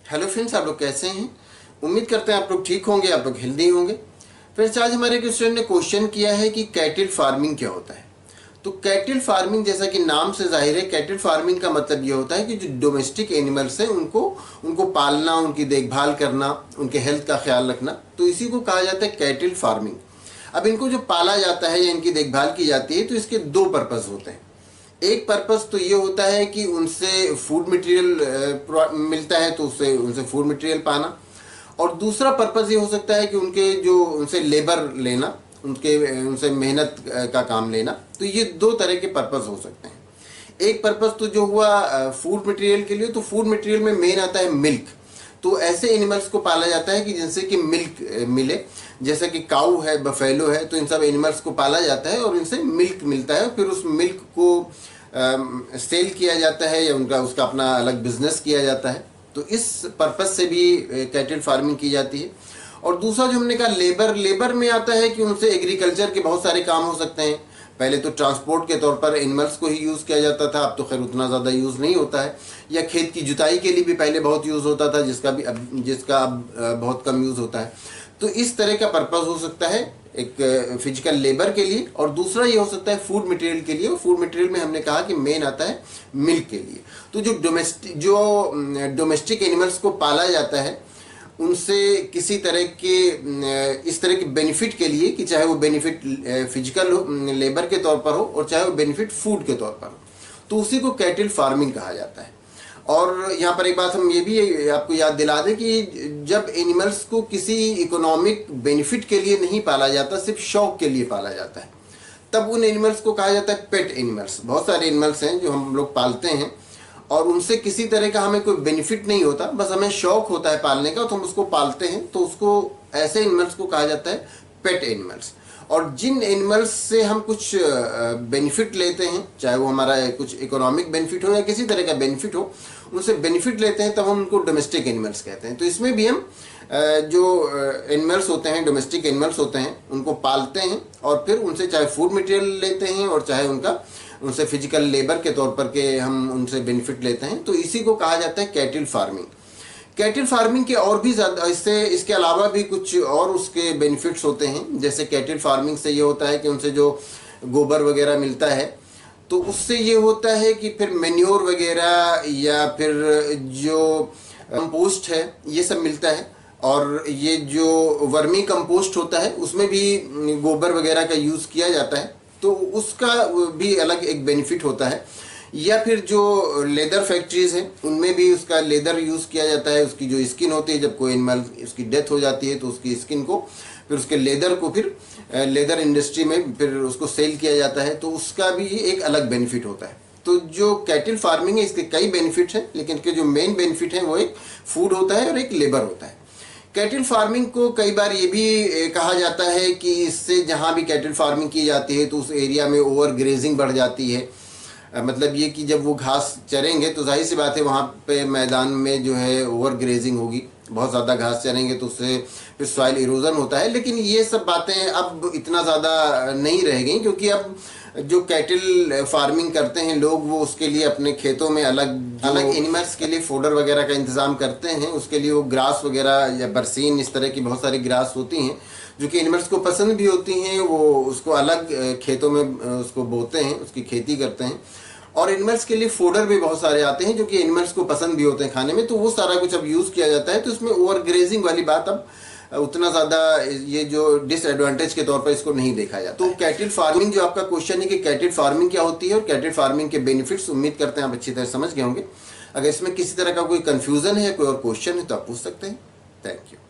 Hello friends, आप लोग कैसे हैं? उम्मीद करते हैं आप लोग ठीक होंगे, आप लोग हेल्दी होंगे। फ्रेंड्स, आज हमारे एक स्टूडेंट ने क्वेश्चन किया है कि कैटल फार्मिंग क्या होता है। तो कैटल फार्मिंग, जैसा कि नाम से जाहिर है, कैटल फार्मिंग का मतलब ये होता है कि जो डोमेस्टिक एनिमल्स हैं उनको पालना, उनकी देखभाल करना, उनके हेल्थ का ख्याल रखना, तो इसी को कहा जाता है कैटल फार्मिंग। अब इनको जो पाला जाता है या इनकी देखभाल की जाती है, तो इसके दो पर्पज़ होते हैं। एक पर्पस तो ये होता है कि उनसे फूड मटेरियल मिलता है, तो उससे उनसे फूड मटेरियल पाना। और दूसरा पर्पस ये हो सकता है कि उनसे लेबर लेना, उनसे मेहनत का काम लेना। तो ये दो तरह के पर्पस हो सकते हैं। एक पर्पस तो जो हुआ फूड मटेरियल के लिए, तो फूड मटेरियल में मेन आता है मिल्क। तो ऐसे एनिमल्स को पाला जाता है कि जिनसे कि मिल्क मिले, जैसे कि काऊ है, बफेलो है, तो इन सब एनिमल्स को पाला जाता है और इनसे मिल्क मिलता है। फिर उस मिल्क को सेल किया जाता है या उसका अपना अलग बिजनेस किया जाता है। तो इस पर्पस से भी कैटल फार्मिंग की जाती है। और दूसरा जो हमने कहा लेबर में आता है कि उनसे एग्रीकल्चर के बहुत सारे काम हो सकते हैं। पहले तो ट्रांसपोर्ट के तौर पर एनिमल्स को ही यूज़ किया जाता था, अब तो खैर उतना ज़्यादा यूज़ नहीं होता है। या खेत की जुताई के लिए भी पहले बहुत यूज़ होता था, जिसका अब बहुत कम यूज़ होता है। तो इस तरह का पर्पज़ हो सकता है एक फिजिकल लेबर के लिए, और दूसरा ये हो सकता है फूड मटेरियल के लिए। और फूड मटेरियल में हमने कहा कि मेन आता है मिल्क के लिए। तो जो डोमेस्टिक एनिमल्स को पाला जाता है, उनसे किसी तरह के इस तरह के बेनिफिट के लिए, कि चाहे वो बेनिफिट फिजिकल लेबर के तौर पर हो और चाहे वो बेनिफिट फूड के तौर पर हो, तो उसी को कैटल फार्मिंग कहा जाता है। और यहाँ पर एक बात हम ये भी आपको याद दिला दें कि जब एनिमल्स को किसी इकोनॉमिक बेनिफिट के लिए नहीं पाला जाता, सिर्फ शौक के लिए पाला जाता है, तब उन एनिमल्स को कहा जाता है पेट एनिमल्स। बहुत सारे एनिमल्स हैं जो हम लोग पालते हैं और उनसे किसी तरह का हमें कोई बेनिफिट नहीं होता, बस हमें शौक होता है पालने का, तो हम उसको पालते हैं। तो उसको ऐसे एनिमल्स को कहा जाता है पेट एनिमल्स। और जिन एनिमल्स से हम कुछ बेनिफिट लेते हैं, चाहे वो हमारा कुछ इकोनॉमिक बेनिफिट हो या किसी तरह का बेनिफिट हो, उनसे बेनिफिट लेते हैं, तब हम उनको डोमेस्टिक एनिमल्स कहते हैं। तो इसमें भी हम जो एनिमल्स होते हैं, डोमेस्टिक एनिमल्स होते हैं, उनको पालते हैं और फिर उनसे चाहे फूड मटेरियल लेते हैं और चाहे उनसे फिजिकल लेबर के तौर पर के हम उनसे बेनिफिट लेते हैं। तो इसी को कहा जाता है कैटल फार्मिंग। कैटल फार्मिंग के और भी ज़्यादा इसके अलावा भी कुछ और उसके बेनिफिट्स होते हैं। जैसे कैटल फार्मिंग से ये होता है कि उनसे जो गोबर वगैरह मिलता है, तो उससे ये होता है कि फिर मैन्योर वगैरह या फिर जो कंपोस्ट है, ये सब मिलता है। और ये जो वर्मी कंपोस्ट होता है, उसमें भी गोबर वगैरह का यूज़ किया जाता है, तो उसका भी अलग एक बेनिफिट होता है। या फिर जो लेदर फैक्ट्रीज़ हैं, उनमें भी उसका लेदर यूज़ किया जाता है। उसकी जो स्किन होती है, जब कोई एनिमल उसकी डेथ हो जाती है, तो उसकी स्किन को, फिर उसके लेदर को फिर लेदर इंडस्ट्री में फिर उसको सेल किया जाता है, तो उसका भी एक अलग बेनिफिट होता है। तो जो कैटल फार्मिंग है, इसके कई बेनिफिट्स हैं, लेकिन इसके जो मेन बेनिफिट हैं वो एक फूड होता है और एक लेबर होता है। कैटल फार्मिंग को कई बार ये भी कहा जाता है कि इससे जहाँ भी कैटल फार्मिंग की जाती है, तो उस एरिया में ओवर ग्रेजिंग बढ़ जाती है। मतलब ये कि जब वो घास चरेंगे, तो जाहिर सी बात है वहाँ पे मैदान में जो है ओवर ग्रेजिंग होगी, बहुत ज़्यादा घास चरेंगे, तो उससे फिर सॉइल इरोजन होता है। लेकिन ये सब बातें अब इतना ज़्यादा नहीं रह गई, क्योंकि अब जो कैटल फार्मिंग करते हैं लोग, वो उसके लिए अपने खेतों में अलग अलग एनिमल्स के लिए फोडर वगैरह का इंतज़ाम करते हैं। उसके लिए वो ग्रास वगैरह या बरसीन, इस तरह की बहुत सारी ग्रास होती हैं जो कि एनिमल्स को पसंद भी होती हैं। वो उसको अलग खेतों में उसको बोते हैं, उसकी खेती करते हैं। और एनिमल्स के लिए फोडर भी बहुत सारे आते हैं जो कि एनिमल्स को पसंद भी होते हैं खाने में, तो वो सारा कुछ अब यूज़ किया जाता है। तो इसमें ओवर ग्रेजिंग वाली बात अब उतना ज़्यादा ये जो डिसएडवांटेज के तौर पर इसको नहीं देखा जाता। तो कैटल फार्मिंग, जो आपका क्वेश्चन है कि कैटल फार्मिंग क्या होती है और कैटल फार्मिंग के बेनिफिट्स, उम्मीद करते हैं आप अच्छी तरह समझ गए होंगे। अगर इसमें किसी तरह का कोई कन्फ्यूज़न है, कोई और क्वेश्चन है, तो आप पूछ सकते हैं। Thank you.